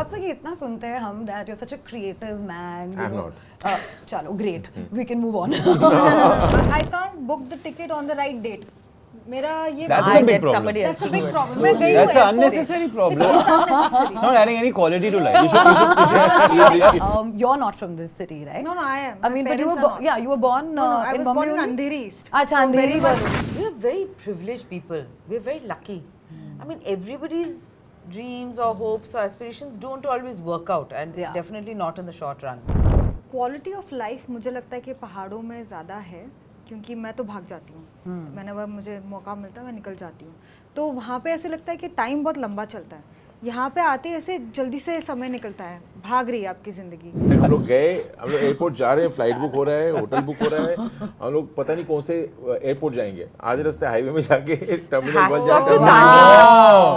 अनुराग sir, ये इतना सुनते हैं हम that you're such a creative man. I'm not. चलो great. We can move on. I can't book the ticket on the right date. मेरा ये That's I a big get problem. somebody else to do it. मैं गई हूँ That's an airport. unnecessary problem. It's unnecessary. It's not adding any quality to life. You're not from this city, right? No, I am. I mean, but you were yeah, you were born No, I in was Bombay born in only? Andheri East. अच्छा, अंधेरी वाले. We are very privileged people. We are very lucky. I mean, everybody's dreams or hopes or aspirations don't always work out, and Yeah. definitely not in the short run. Quality of life मुझे लगता है कि पहाड़ों में ज़्यादा है, क्योंकि मैं तो भाग जाती हूँ. मैंने वह मुझे मौका मिलता है मैं निकल जाती हूँ. तो वहाँ पे ऐसे लगता है कि टाइम बहुत लंबा चलता है. यहाँ पे आते ऐसे जल्दी से समय निकलता है, भाग रही है आपकी ज़िंदगी. हम लोग एयरपोर्ट जा रहे हैं, फ्लाइट बुक हो रहा है, होटल बुक हो रहा है, हम लोग पता नहीं कौन से एयरपोर्ट जाएंगे, आधे रास्ते हाईवे में जाके टर्मिनल बस Hats off to जाके Tanya.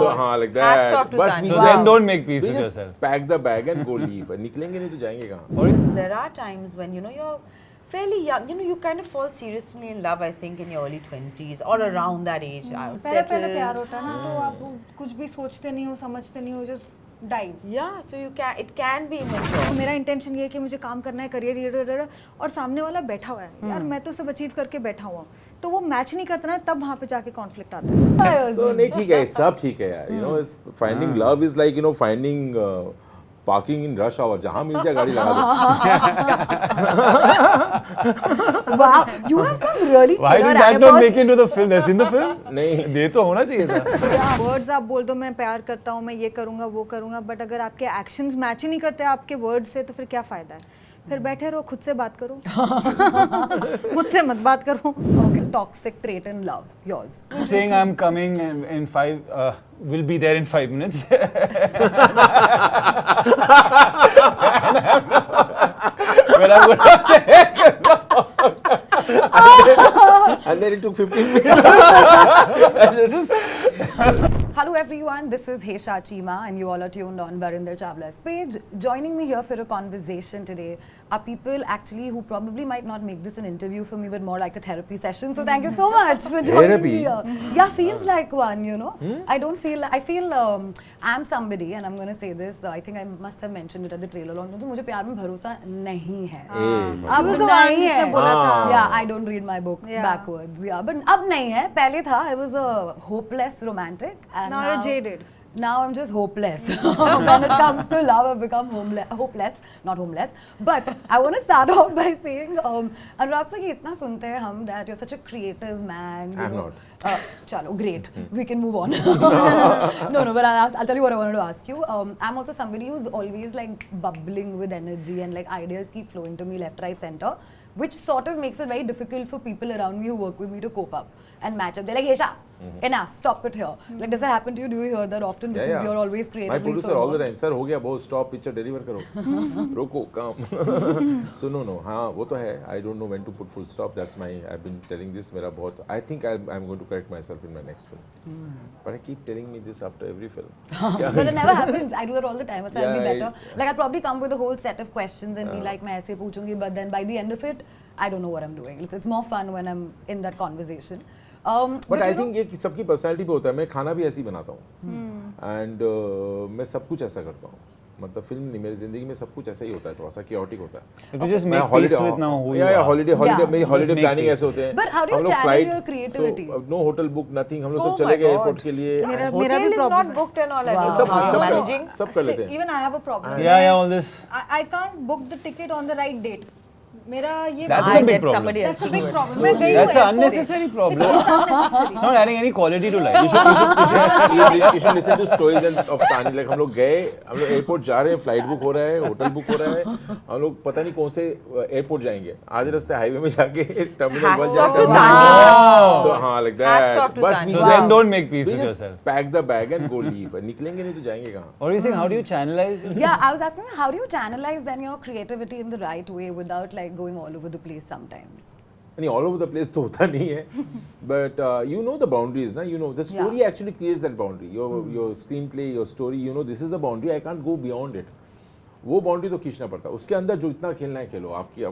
so हाँ like Hats that off to बस Tanya. So then don't make peace we with just yourself. pack the bag and go leave. निकलेंगे नहीं तो जाएंगे कहाँ? There are times when you're fairly young, you kind of fall seriously in love, I think, in your early 20s or around that age. I was पहले पहले settled. प्यार होता है ना, तो आप कुछ भी सोचते नहीं हो, समझते नहीं हो, just dive. Yeah, so it can be immature. तो मेरा इंटेंशन ये है कि मुझे काम करना है, करियर ये और सामने वाला बैठा हुआ है, यार मैं तो सब अचीव करके बैठा हुआ हूँ, तो वो मैच नहीं करता ना, तब वहाँ पे जाके कॉन्फ्लिक्ट आता है. So नहीं ठीक है, सब ठीक है यार. You know, finding love is like finding parking in rush hour. जहाँ मिल जाए गाड़ी लगा दो. Wow, you have some really Why killer did that not anecdotes. make it into the film? That's in the film? नहीं. दे तो होना चाहिए था. वर्ड्स आप बोल दो मैं प्यार करता हूँ, मैं ये करूँगा वो करूँगा, बट अगर आपके एक्शंस मैच ही नहीं करते आपके वर्ड्स से, तो फिर क्या फ़ायदा है? फिर बैठे रहो, खुद से बात करो. मुझसे मत बात करो. Okay, toxic trait in love, yours. Saying I'm coming in 5, will be there in 5 minutes. Well, I'm And then it took 15 minutes. Hello everyone, this is Hesha Chima and you all are tuned on Barinder Chawla's page. Joining me here for a conversation today are people actually who probably might not make this an interview for me but more like a therapy session. So thank you so much for joining me here. Yeah, feels like one, you know. I feel I'm somebody and I'm going to say this, I think I must have mentioned it at the trailer launch. मुझे प्यार में भरोसा नहीं है. अब नहीं है. Yeah, I don't read my book backwards. Yeah, but अब नहीं है. पहले था. I was a hopeless romantic. And Now you're jaded. Now I'm just hopeless. When it comes to love, I've become hopeless, not homeless. But I want to start off by saying, Anurag sir, ये इतना सुनते हैं हम that you're such a creative man. I'm not. Chalo, great. We can move on. No, but I'll tell you what I wanted to ask you. I'm also somebody who's always like bubbling with energy and like ideas keep flowing to me left, right, center, which sort of makes it very difficult for people around me who work with me to cope up and match up. They're like, Hesha, enough, stop it here. Like, does that happen to you? Do you hear that often? Because you're always creatively My producer all the time, sir, हो गया बहुत, stop picture deliver करो, रोको काम. So no, हाँ वो तो है. I don't know when to put full stop. That's I've been telling this मेरा बहुत. I think I'm going to correct myself in my next film. But I keep telling me this after every film. But it never happens. I do that all the time. I'll be Yeah, better. Like I'll probably come with a whole set of questions and be like, मैं ऐसे पूछूंगी, but then by the end of it, I don't know what I'm doing. It's more fun when I'm in that conversation. But I think ये सबकी personality पे होता है. मैं खाना भी ऐसे ही बनाता हूँ. And मैं सब कुछ ऐसा करता हूँ. मतलब फिल्म नहीं, मेरी जिंदगी में सब कुछ ऐसा ही होता है, थोड़ा सा chaotic होता है. If you just make peace with now who you Yeah, are. holiday मेरी holiday make planning peace. ऐसे होते हैं. But how do you channel your creativity? So, no hotel book, nothing. हम लोग Oh सब चले my गए God. एयरपोर्ट के लिए. मेरा Hotel भी is problem not है. booked and all. I Wow. don't सब know how you're managing. सब कर लेते हैं. Even I have a problem. Yeah, all this. I can't book the ticket on the right date. मेरा ये That's I a big get problem. somebody else That's a to big do it. problem. मैं गई हूँ That's an airport. unnecessary problem. It's unnecessary. It's not adding any quality to life. You should listen to stories of Tani. Like हम लोग airport जा रहे हैं, flight book हो रहा है, होटल बुक हो रहा है, हम लोग पता नहीं कौन से एयरपोर्ट जाएंगे, आधे रास्ते हाईवे में जाके टर्मिनल बस Hats off to जाके. Tanya. So हाँ like that. Hats off to But Tanya. So then don't make peace we with just yourself. pack the bag and go leave. निकलेंगे नहीं तो जाएंगे कहाँ? What are you saying? How do you channelize? Yeah, I was asking, how do you channelize then your creativity in the right way without like going all over the place sometimes? नहीं, all over the place तो होता नहीं है. But you know the boundaries, ना? You know the story actually creates that boundary. Your screenplay, your story, you know this is the boundary. I can't go beyond it. वो boundary तो खींचना पड़ता है. उसके अंदर जो इतना खेलना है खेलो. आपकी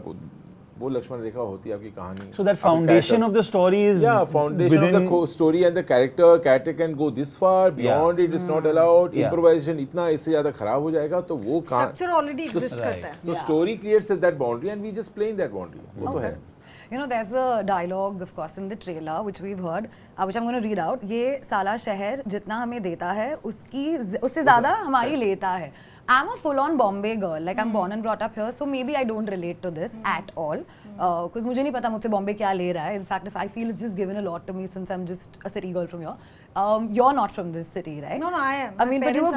वो लक्ष्मण रेखा होती है आपकी कहानी. So that foundation of the story is foundation of the story and the character can go this far. Beyond it is not allowed. Yeah. Improvisation इतना इससे ज़्यादा खराब हो जाएगा तो वो स्ट्रक्चर ऑलरेडी एग्जिस्ट करता है. तो story creates that boundary and we just play in that boundary. वो तो है. You know, there's a dialogue, of course, in the trailer which we've heard, which I'm going to read out. ये साला शहर जितना हमें देता है, उससे ज़्यादा हमारी लेता है. I'm a full-on Bombay girl. Like I'm born and brought up here, so maybe I don't relate to this at all. Because मुझे नहीं पता मुझसे Bombay क्या ले रहा है. In fact, if I feel it's just given a lot to me since I'm just a city girl from here. You're not from this city, right? No, I am. I mean, but you were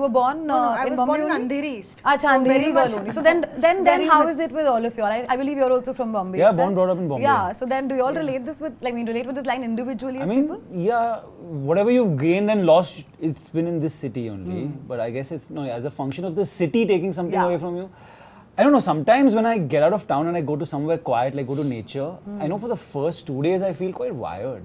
born I in was Bombay born in only? Andheri East. अच्छा, Andheri girl only. So then how is it with all of you all? I believe you're also from Bombay. Yeah, born, brought up in Bombay. Yeah, so then do you all relate this with, relate with this line individually as people? Yeah, whatever you've gained and lost, it's been in this city only. But I guess it's as a function of the city taking something away from you. I don't know, sometimes when I get out of town and I go to somewhere quiet, like go to nature, I know for the first 2 days I feel quite wired.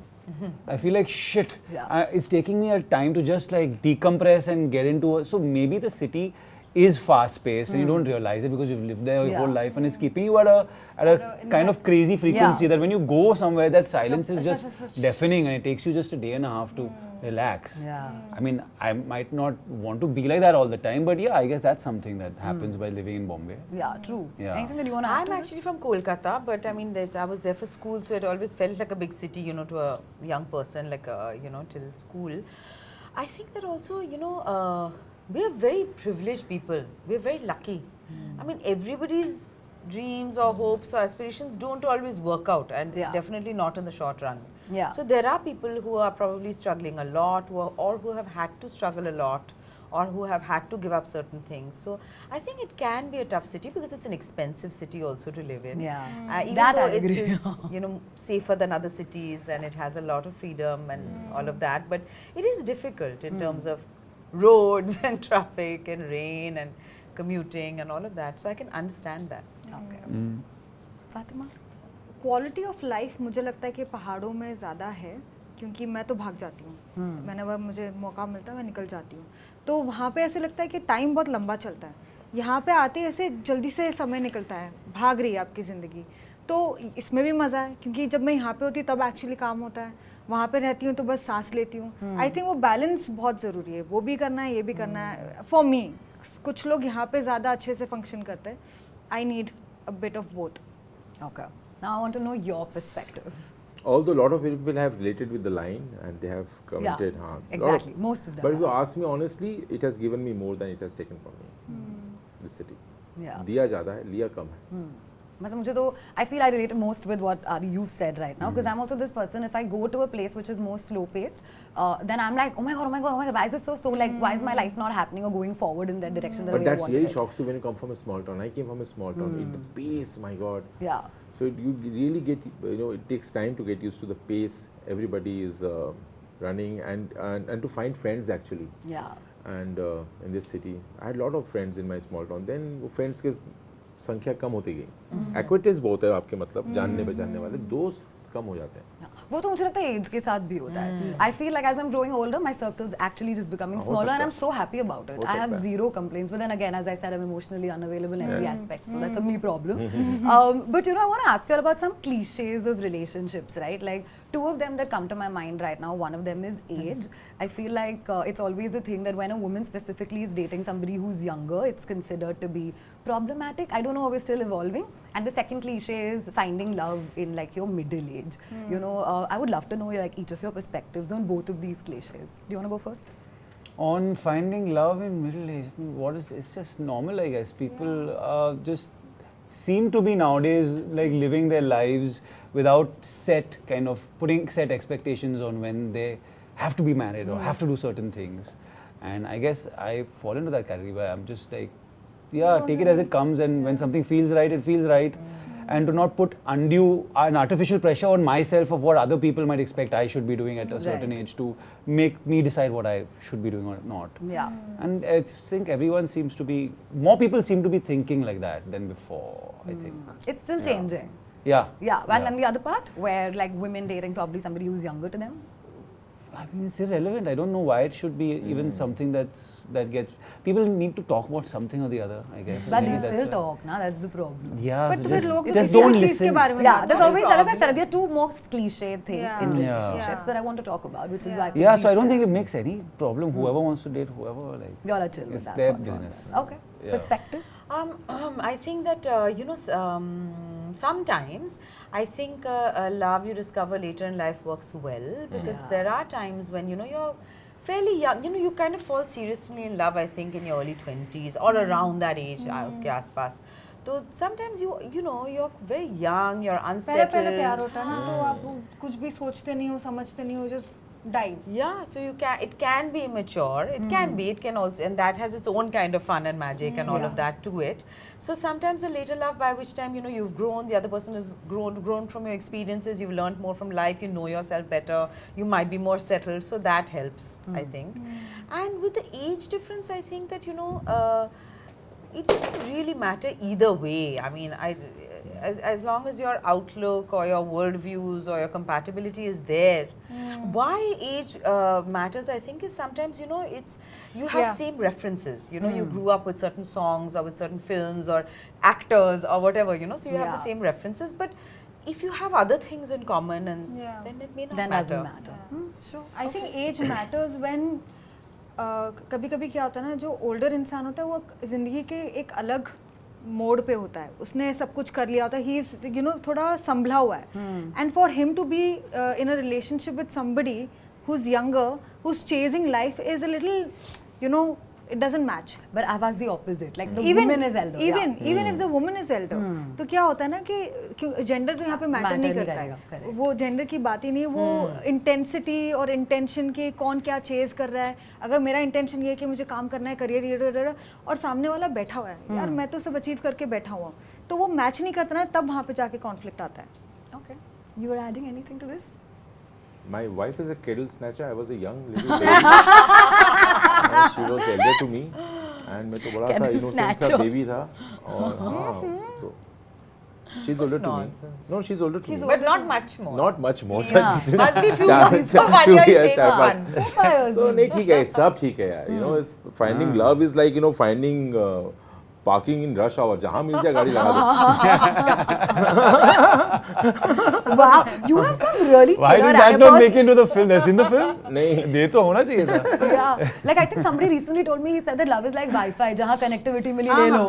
I feel like shit. Yeah. It's taking me a time to just like decompress and get into so maybe the city is fast paced and you don't realize it because you've lived there your whole life and it's keeping you at a kind of crazy frequency that when you go somewhere that silence is just deafening and it takes you just a day and a half to relax. Yeah. I mean, I might not want to be like that all the time, but yeah, I guess that's something that happens by living in Bombay. Yeah, true. Yeah. Anything that you want to add I'm to this? actually from Kolkata, but I mean, I was there for school, so it always felt like a big city, you know, to a young person, like, you know, till school. I think that also, you know, we are very privileged people. We're very lucky. I mean, everybody's dreams or hopes or aspirations don't always work out, and definitely not in the short run. Yeah. So there are people who are probably struggling a lot, or who have had to struggle a lot, or who have had to give up certain things. So I think it can be a tough city because it's an expensive city also to live in. Yeah. Even That though I agree. it's you know, safer than other cities and it has a lot of freedom and all of that, but it is difficult in terms of roads and traffic and rain and commuting and all of that. So I can understand that. Okay. Fatima? Quality of life मुझे लगता है कि पहाड़ों में ज़्यादा है, क्योंकि मैं तो भाग जाती हूँ. मैंने वह मुझे मौका मिलता है मैं निकल जाती हूँ. तो वहाँ पे ऐसे लगता है कि टाइम बहुत लंबा चलता है. यहाँ पे आते ऐसे जल्दी से समय निकलता है, भाग रही है आपकी ज़िंदगी. तो इसमें भी मज़ा है, क्योंकि जब मैं यहाँ पे होती तब एक्चुअली काम होता है. वहाँ पे रहती हूँ तो बस सांस लेती हूँ. आई थिंक वो बैलेंस बहुत ज़रूरी है. वो भी करना है, ये भी करना है. फॉर मी, कुछ लोग यहाँ पे ज़्यादा अच्छे से फंक्शन करते हैं. I need a bit of both. Okay. Now I want to know your perspective. Although a lot of people have related with the line and they have commented, Exactly. Most of them. but if you have. ask me honestly, it has given me more than it has taken from me. This city. Yeah. दिया ज़्यादा है, लिया कम है. मतलब मुझे तो I feel I relate most with what Adi you've said right now, because I'm also this person. If I go to a place which is more slow paced, then I'm like, oh my god, why is it so slow? Like, why is my life not happening or going forward in that direction that But I that's want really it? shocks you when you come from a small town. I came from a small town. The pace, my god. Yeah. So you really get, you know, it takes time to get used to the pace. Everybody is running and to find friends actually. Yeah. And in this city, I had a lot of friends in my small town. Then वो friends के संख्या कम होती गई. Acquaintance बहुत है आपके मतलब जानने पहचानने वाले, दोस्त कम हो जाते हैं. वो तो मुझे लगता है एज के साथ भी होता है. I feel like as I'm growing older, my circle's actually just becoming हो smaller, सकता and है. I'm so happy about it. हो I have सकता है. zero complaints. But then again, as I said, I'm emotionally unavailable in every aspect, so that's a me problem. But you know, I want to ask you about some cliches of relationships, right? Like two of them that come to my mind right now. One of them is age. I feel like it's always a thing that when a woman specifically is dating somebody who's younger, it's considered to be problematic. I don't know how we're still evolving. And the second cliche is finding love in like your middle age. You know, I would love to know like each of your perspectives on both of these cliches. Do you want to go first? On finding love in middle age, I mean, it's just normal, I guess. People just seem to be nowadays like living their lives without putting set expectations on when they have to be married or have to do certain things. And I guess I fall into that category where I'm just like, yeah, take it as it comes, and when something feels right, it feels right. And to not put undue and artificial pressure on myself of what other people might expect I should be doing at a certain age to make me decide what I should be doing or not. Yeah. And I think more people seem to be thinking like that than before, I think. It's still changing. Yeah. Yeah. And then the other part where like women dating probably somebody who's younger to them. I mean, it's irrelevant. I don't know why it should be even something that gets. People need to talk about something or the other, I guess. But Maybe they that's still a- talk, na? That's the problem. Yeah, But so फिर लोग तो just किसी don't भी चीज़ के listen. बारे में Yeah, नहीं there's always, सोचते। as I said, there are two most cliche things Yeah. in Yeah. relationships Yeah. that I want to talk about, which is Yeah. why. Yeah, so I don't think it makes any problem. Whoever wants to date whoever, like, You're a chill with it's that their thought business. process. Okay. Yeah. Perspective? I think that sometimes I think love you discover later in life works well, because Yeah. there are times when you're fairly young, you kind of fall seriously in love, I think, in your early 20s or around that age, uske aaspaas. So sometimes you're very young, you're पहले unsettled. पहले प्यार होता है ना, तो आप कुछ भी सोचते नहीं हो, समझते नहीं हो, just dive. Yeah, so it can be immature, it can also, and that has its own kind of fun and magic and all of that to it. So sometimes a later love, by which time you've grown, the other person has grown from your experiences, you've learned more from life, you know yourself better, you might be more settled, so that helps, I think. And with the age difference, I think that it doesn't really matter either way. I mean, as long as your outlook or your worldviews or your compatibility is there. Why age matters, I think, is sometimes it's you have Yeah. same references. You grew up with certain songs or with certain films or actors or whatever. So you have the Yeah. same references. But if you have other things in common, and Yeah. then it may not Then matter. doesn't matter. Sure. I think age matters when कभी कभी क्या होता है ना, जो older इंसान होता है वो ज़िंदगी के एक अलग मोड पे होता है, उसने सब कुछ कर लिया होता है, ही इज़ थोड़ा संभला हुआ है, and for him to be in a relationship with somebody who is younger, who is chasing life, is a little it doesn't match. But I've asked the opposite. Like the Even woman is elder. even if the woman is elder, तो क्या होता है ना कि gender तो यहाँ पे matter Matter नहीं नहीं करता करेगा, है, correct. वो जेंडर की बात ही नहीं है, वो इंटेंसिटी और इंटेंशन की कौन क्या चेज कर रहा है. अगर मेरा इंटेंशन ये है कि मुझे काम करना है, करियर, और सामने वाला बैठा हुआ है, यार मैं तो सब अचीव करके बैठा हुआ हूँ, तो वो मैच नहीं करता ना, तब वहाँ पे जाके कॉन्फ्लिक्ट आता है. Okay. You were adding anything to this? My wife is a kettle snatcher. I was a young little baby. And she was elder to me. And मैं तो बड़ा सा Kettle innocent सा snatcher. baby था. और हाँ, तो she's older to me. Nonsense. No, she's older to me. But not much more. Not much more. Yeah. Must be few चार- years. So चार- one year few is years, saying चार- fun. पाँच. So नहीं ठीक है, सब ठीक है यार. It's finding love is like finding parking in rush hour. जहाँ मिल जाए गाड़ी लगा दो. Wow, you have some really Why killer did that not anniversary- make it into the film? They've seen the film? नहीं. दे तो होना चाहिए था. Yeah, like I think somebody recently told me, he said that love is like Wi-Fi, जहाँ connectivity मिली ले लो.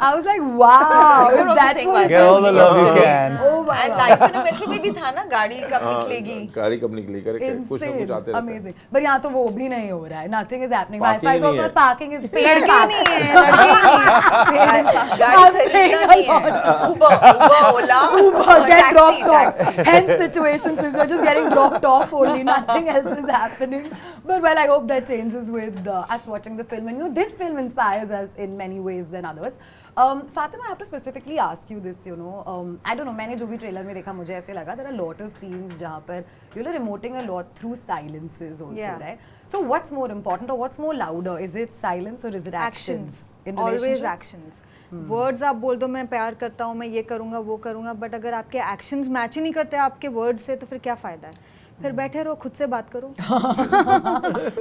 I was like, wow, We were if also that's saying what Get all the love you Yesterday. can. Oh my And God. life in a metro में भी था ना, गाड़ी कब निकलेगी. गाड़ी कब निकली करे कुछ ना कुछ आते रहता है. Amazing. But यहाँ तो वो भी नहीं हो रहा है. Nothing is happening. Parking Wi-Fi is नहीं also है. parking is paid. लड़की parking. नहीं है, लड़की नहीं है. गाड़ी I'm खरीदना paying a नहीं है. Uber, Ola, Uber, get taxi, dropped off. taxi. Hence situations, so you're just getting dropped off only. Nothing else is happening. But well, I hope that changes with us watching the film. And this film inspires us in many ways than others. Fatima, I have to specifically ask you this. I don't know. मैंने जो भी trailer में देखा, मुझे ऐसे लगा there are a lot of scenes जहाँ पर you're emoting a lot through silences also, Yeah. right? So what's more important or what's more louder? Is it silence or is it actions? In always relationships? Actions. Words आप बोल दो मैं प्यार करता हूँ, मैं ये करूँगा वो करूँगा, बट अगर आपके एक्शंस मैच ही नहीं करते आपके वर्ड से, तो फिर क्या फ़ायदा है? फिर बैठे रहो, खुद से बात करो.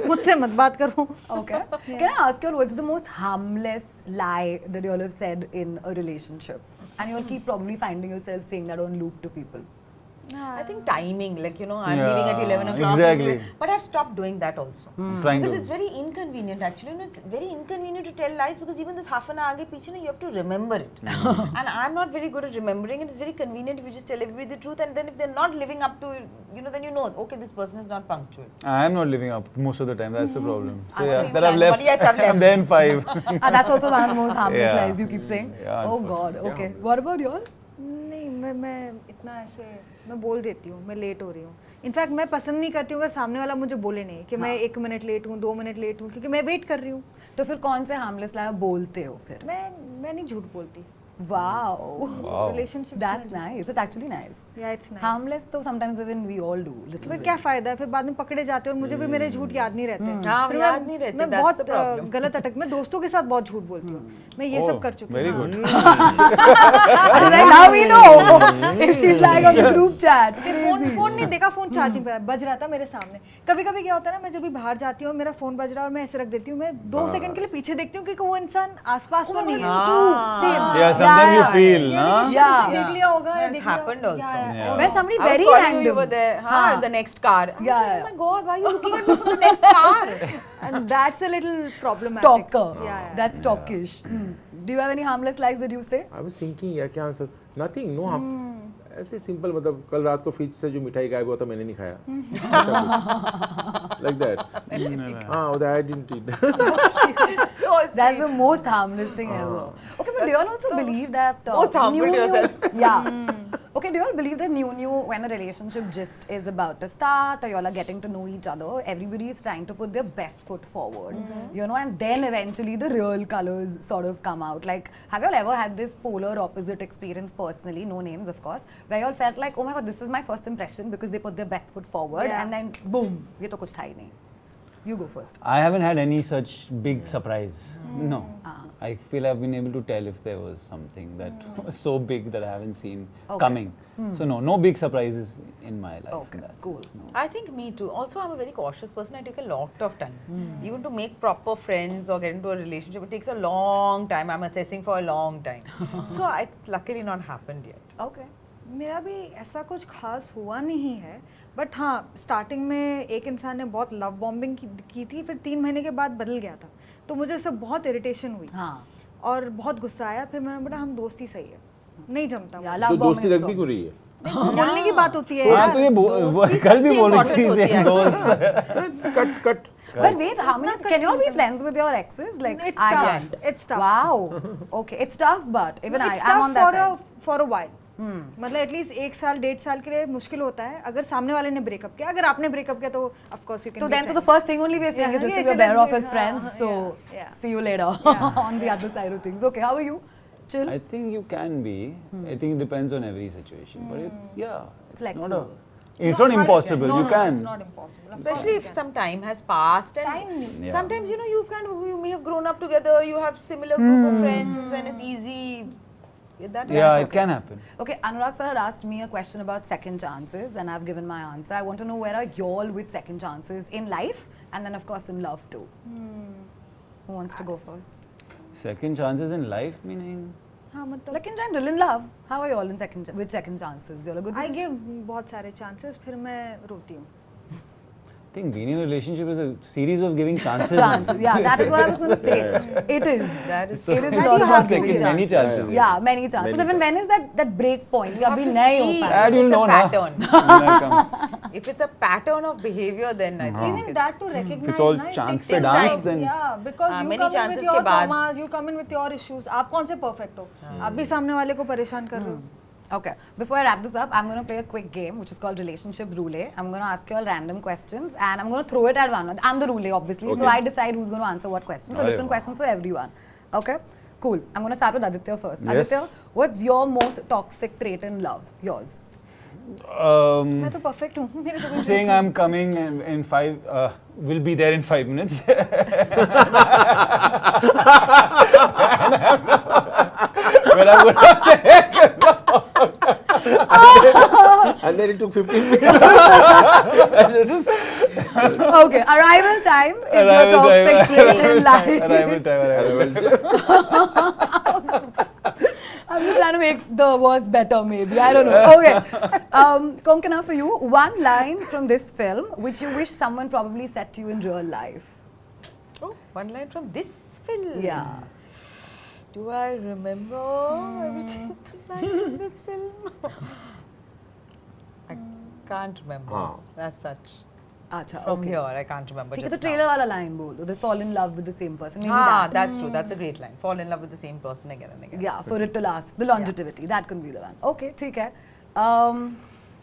मुझसे मत बात करो. Okay. Can I ask you all, what's the most harmless lie that you all have said in a relationship? And you all keep probably finding yourself saying that on loop to people. I think timing, like I'm Yeah, leaving at 11 o'clock. exactly. But I've stopped doing that also. Trying Because to. it's very inconvenient actually. It's very inconvenient to tell lies, because even this half an hour आगे पीछे you have to remember it. And I'm not very good at remembering it. It's very convenient if you just tell everybody the truth, and then if they're not living up to it, then okay, this person is not punctual. I am not living up most of the time. That's the problem. So Actually, yeah, that I've but left. yes, I've left. I'm there in 5. That's also one of the most harmless Yeah. lies you keep saying. Yeah, Oh God. Okay. What about you all? नहीं, मैं इतना ऐसे मैं बोल देती हूँ, मैं late हो रही हूँ. इनफैक्ट मैं पसंद नहीं करती हूँ अगर सामने वाला मुझे बोले नहीं कि मैं 1 मिनट लेट हूँ, 2 मिनट लेट हूँ, क्योंकि मैं वेट कर रही हूँ. तो फिर कौन से harmless lie बोलते हो फिर? मैं नहीं झूठ बोलती. Wow. Wow. Relationship That's nice. That's actually nice. या इट्स नाइस। Harmless तो sometimes even we all do little पर bit. क्या फायदा है, फिर बाद में पकड़े जाते हैं और मुझे भी मेरे झूठ याद नहीं रहते। हाँ, फिर याद नहीं रहते, मैं that's बहुत the problem. गलत अटक, मैं दोस्तों के साथ बहुत झूठ बोलती हूँ, मैं ये सब कर चुकी वेरी हूँ। Good Right now we know if she's lying on the group chat. Phone नहीं देखा, फोन चार्जिंग पे बज रहा था मेरे सामने। कभी कभी क्या होता है ना, मैं जब भी बाहर जाती हूँ मेरा फोन बज रहा है और मैं ऐसे रख देती हूँ, मैं 2 सेकंड के लिए पीछे देखती हूँ कि वो इंसान आसपास तो नहीं है। yeah sometimes you feel यानी na कि Yeah. देख लिया होगा, That's देख लिया happened होगा। also. Yeah, Yeah. When somebody I was very calling random. you were there. हाँ. The next car. I was Yeah, like, yeah. oh my God, why are you looking at me from the next car? And that's a little problematic. Stalker. Yeah. That's stalkish. Do you have any harmless lies that you say? I was thinking यार क्या answer nothing no हम ऐसे simple मतलब कल रात को fridge से जो मिठाई गायब हुआ था मैंने नहीं खाया like that हाँ वो I didn't eat So That's the most harmless thing ever. Okay, but do you all also believe that Most harmful to yourself. Yeah. Okay, do you all believe that new when a relationship just is about to start or you all are getting to know each other, everybody is trying to put their best foot forward, you know, and then eventually the real colors sort of come out. Like, have you all ever had this polar opposite experience personally, no names of course, where you all felt like, oh my God, this is my first impression because they put their best foot forward, Yeah. and then boom, ये तो कुछ था ही नहीं. You go first. I haven't had any such big surprise. No. Ah. I feel I've been able to tell if there was something that was so big that I haven't seen Okay. coming. So no big surprises in my life. Okay, That's- cool. No. I think me too. Also, I'm a very cautious person. I take a lot of time. Even to make proper friends or get into a relationship, it takes a long time. I'm assessing for a long time. So it's luckily not happened yet. Okay. मेरा भी ऐसा कुछ खास हुआ नहीं है, but हाँ starting में एक इंसान ने बहुत लव बॉम्बिंग की थी, फिर 3 महीने के बाद बदल गया था, तो मुझे सब बहुत इरिटेशन हुई हाँ. और बहुत गुस्सा आया। फिर मैंने बोला हम दोस्ती सही है, नहीं जमता Yeah, मुझे। love तो bombing दोस्ती is रख भी wrong. क्यों रही है बोलने की बात होती है हाँ यार। तो ये दोस्ती कल भी सबसे बोल रही important थी होती है दोस्त cut cut But wait, how many? Can you all be friends with your exes? Like, It's I tough. can't. It's tough. Wow. Okay, it's tough, but even It's I'm on that tough side. for a while. मतलब at least 1 साल 1.5 साल के लिए मुश्किल होता है अगर सामने वाले ने ब्रेकअप किया। अगर आपने ब्रेकअप किया तो of course you can So then, to the first thing only we're saying Yeah, is this yeah, is we're let's better off be- as friends. So yeah. see you later on the other side of things. Okay, how are you? Chill. I think you can be. I think it depends on every situation. But it's it's not Flexible. it's not impossible. No, you can. It's not impossible. Of course Especially you if can. some time has passed and Time नहीं. Yeah. sometimes you know you may have grown up together, you have similar group of friends and it's easy. That Yeah, is it can happen. Okay, Anurag sir had asked me a question about second chances, and I've given my answer. I want to know where are y'all with second chances in life, and then of course in love too. Who wants to go first? Second chances in life, meaning. हाँ मतलब Like in general, in love, how are y'all in with second chances? Y'all are good. I with it? Give बहुत सारे chances, फिर मैं रोती हूँ। I think being in a relationship is a series of giving chances. Chances. Yeah, that is what I was going to say. It is. that is So It is it's all not about second, giving many chances. Yeah, many chances. So then when is that break point? You have अभी to नहीं हो see. पाएगा. That you'll It's a know na. pattern. When that comes. If it's a pattern of behavior, then I think Even that to recognize If it's all ना, it chance takes पे dance, time. then- Yeah, because you many come in chances with your के बाद- traumas, you come in with your issues. आप कौन से perfect हो? आप भी सामने वाले को परेशान कर रहे हो। Okay, before I wrap this up, I'm going to play a quick game which is called Relationship Roulette. I'm going to ask you all random questions and I'm going to throw it at one. I'm the roulette, obviously, so Okay. I decide who's going to answer what questions. So Arey different wow. questions for everyone. Okay, cool. I'm going to start with Aditya first. Yes. Aditya, what's your most toxic trait in love? Yours. मैं तो perfect हूँ। मेरे तो कुछ Saying I'm coming in 5, will be there in 5 minutes. Well, I would and then it took 15 minutes this is Okay, arrival time is your arrival toxic time. trait in life. Arrival time. I'm just trying to make the words better, maybe. I don't know. Okay. Konkana, for you, one line from this film which you wish someone probably said to you in real life. Oh, one line from this film. Yeah. Do I remember everything of the lines from this film? I can't remember हाँ. as such. Acha, From okay. here, I can't remember. ठीक है, just तो trailer वाला line बोल दो. They fall in love with the same person. Maybe Ah, that. that's true. That's a great line. Fall in love with the same person again and again. Yeah, for it to last. The longevity. That could be the one. Okay, ठीक है.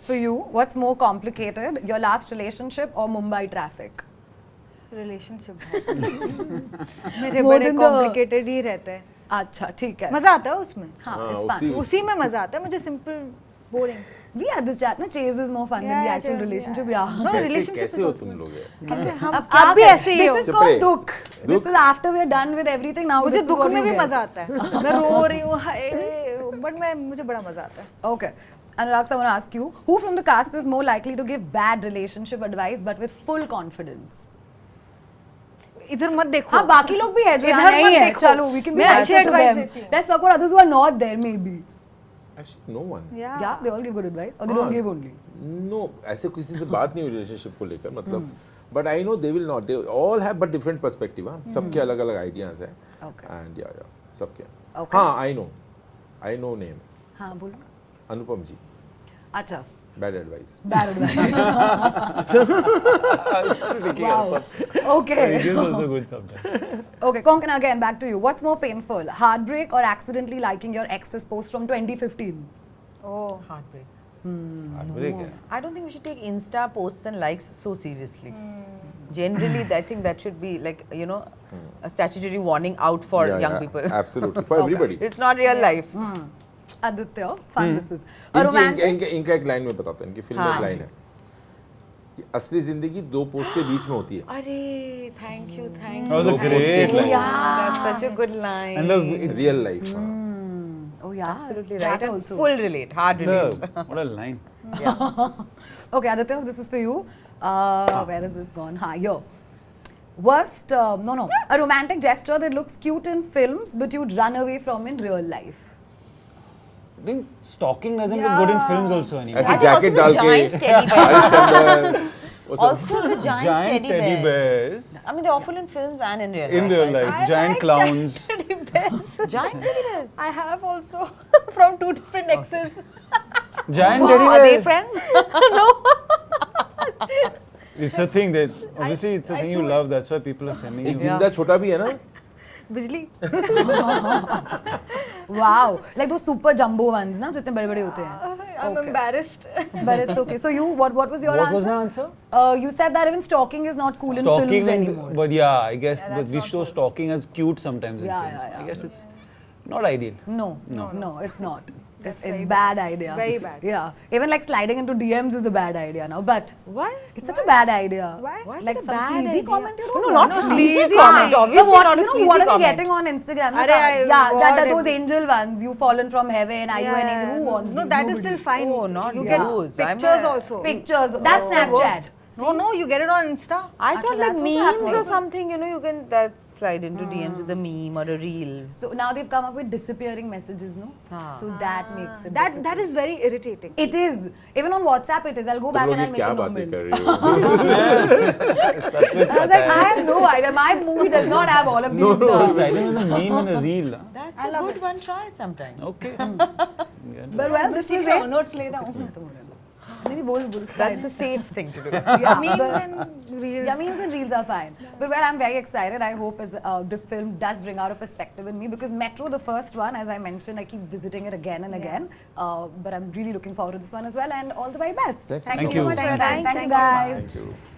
For you, what's more complicated? Your last relationship or Mumbai traffic? relationship मेरे More बड़े than the- complicated ही रहते हैं। अच्छा, ठीक है. मजा आता है उसमें। हाँ, हाँ, it's fun. उसी- उसी में मजा आता है मुझे। Simple boring We had this chat, na, chase is more fun than the Yeah, actual yeah. relationship. Yeah. No, कैसे relationship कैसे is हो also तुम लोग यार? कैसे हम अब आप भी क्या ऐसे ही हो This is चुप called रहे। दुख. This दुख? is after we're done with everything. Now मुझे this is दुख what में you भी get. मजा आता है मैं रो रही हूँ बट मुझे बड़ा मजा आता है Okay. Anurag, I want to ask you, who from the cast is more likely to give bad relationship advice but with full confidence? इधर मत देखो हाँ, बाकी लोग भी है जो यहाँ इधर नहीं मत है. देखो। चलो, we can be मैं अच्छी nicer to advice them. देती हूँ। Let's talk about others who are not there, maybe. Actually, no one. Yeah, they all give good advice, or they हाँ, don't give only. No, ऐसे किसी से बात नहीं हुई रिलेशनशिप को लेकर मतलब but I know they will not they all have but different perspective हाँ सबके अलग अलग आइडियाज हैं Okay. एंड या सबके Okay. हाँ आई नो नेम हाँ, बोलो. अनुपम जी अच्छा. Bad advice Bad advice. Wow. Okay. It is also good sometimes. Okay, Konkana, again, back to you. What's more painful, heartbreak or accidentally liking your ex's post from 2015? Oh Heartbreak. Heartbreak, yeah. I don't think we should take Insta posts and likes so seriously. Generally, I think that should be like, you know, a statutory warning out for young people. Absolutely for everybody It's not real life. Aditya, fun this is. A romantic. इनका एक line में बताता हूँ इनकी film में एक हाँ line है कि असली जिंदगी दो पोस्ट के बीच में होती है Arey, thank you. That was a No great post-it line. That's such a good line. And the real life Oh yeah, Absolutely that right. And also. full relate, hard relate. what a line. Okay, Aditya, this is for you. Where has this gone? Ha, here. Worst, no. A romantic gesture that looks cute in films, but you'd run away from in real life. I think stalking doesn't look good in films also anymore. ऐसे I think jacket also डाल the के giant teddy bear. बारिश के अंदर वो सब Also the giant teddy bears. I mean, they're awful in films and in real life. In real life, I giant like clowns. teddy bears Giant teddy bears. I have also from 2 different exes Giant Wow, teddy are they bears. friends? It's a thing that obviously it's a I thing you threw it. love. That's why people are sending एक you. जिंदा छोटा भी है ना बिजली Wow, like those super jumbo ones, na, जो इतने बड़े-बड़े होते हैं. I'm Okay. embarrassed But it's okay. So you, what was your What answer? was my answer? You said that even stalking is not cool in Stalking films and anymore. but yeah, I guess Yeah, but that's we not show good. stalking as cute sometimes in Yeah, films. yeah, yeah. I guess it's not ideal. No, it's not. That's It's very bad idea. Very bad. Yeah, even like sliding into DMs is a bad idea now. But Why? it's such a bad idea. Why? Why is Like it a some bad sleazy idea? comment you don't No, want. not sleazy Yeah. comment. But Obviously what, not a you know, sleazy what are we comment. getting on Instagram? Arre, yeah, what that is- those angel ones. You've fallen from heaven. Are you an angel? Who wants No, these? that is Nobody. still fine. Oh, not you those. get I'm pictures a- also. Pictures. That's Oh, the Snapchat. worst. No, you get it on Insta. I thought like that's also memes happening. or something, you know, you can that slide into DMs with a meme or a reel. So now they've come up with disappearing messages, no? Ah. So that makes it That difficult. is very irritating. It is. Even on WhatsApp it is. I'll go तुम back लोग and ये I'll make क्या it बातें normal. कर रहे हो I was like, I have no idea. My movie does not have all of these. No. Just sliding with a meme and a reel. Huh? That's a good one. Try it sometime. Okay. But well, this is it. Notes lay down. नहीं बोल That's a safe thing to do. yeah, Memes but- and reels. Yeah, memes and reels are fine. But well, I'm very excited. I hope the film does bring out a perspective in me because Metro, the first one, as I mentioned, I keep visiting it again and again. But I'm really looking forward to this one as well. And all the very best. Thank Thank you so you. much for your Thank time. you. Thank you, guys. Thank you